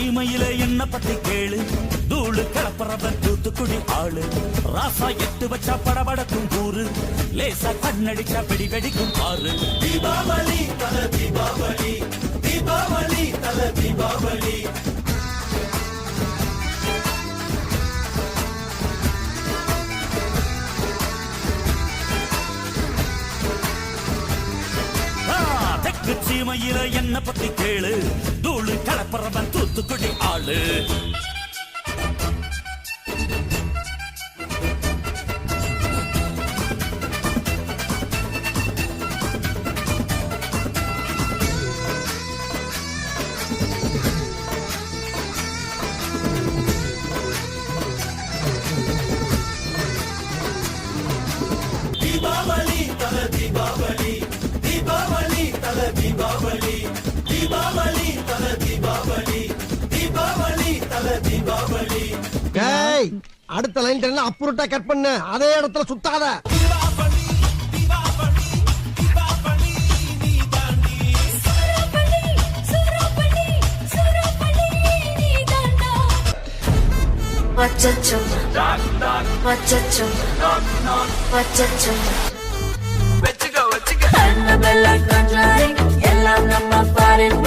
சீமையில என்ன பத்தி கேளு, தூளு கிளப்புறவன் தூத்துக்குடி ஆளு. ராசா எட்டு வச்சா படபடக்கும் கூறு, லேசா கண்ணடிச்சா பிடி வெடிக்கும் பாரு. தீபாவளி தல தீபாவளி, தீபாவளி தல தீபாவளி. சீமையில என்ன பத்தி கேளு, தூளு கலப்பறவன் தூத்துக்குடி ஆளு. தீபாவளி தல தீபாவளி, தீபாவளி தல தீபாவளி, தீபாவளி தல தீபாவளி, தீபாவளி தல தீபாவளி. ஏய், அடுத்த லைன் எல்லாம் அப்புறட்டா கட் பண்ணு, அதே இடத்துல சுத்தாத. தீபாவளி தீபாவளி தீபாவளி நீ தாண்டி, சூரப்பள்ளி சூரப்பள்ளி சூரப்பள்ளி நீ தாண்டா. வச்சச்சோ வச்சச்சோ வச்சச்சோ வெச்சுக்க வெச்சுக்க. எல்லாம் நம்ம பாரின்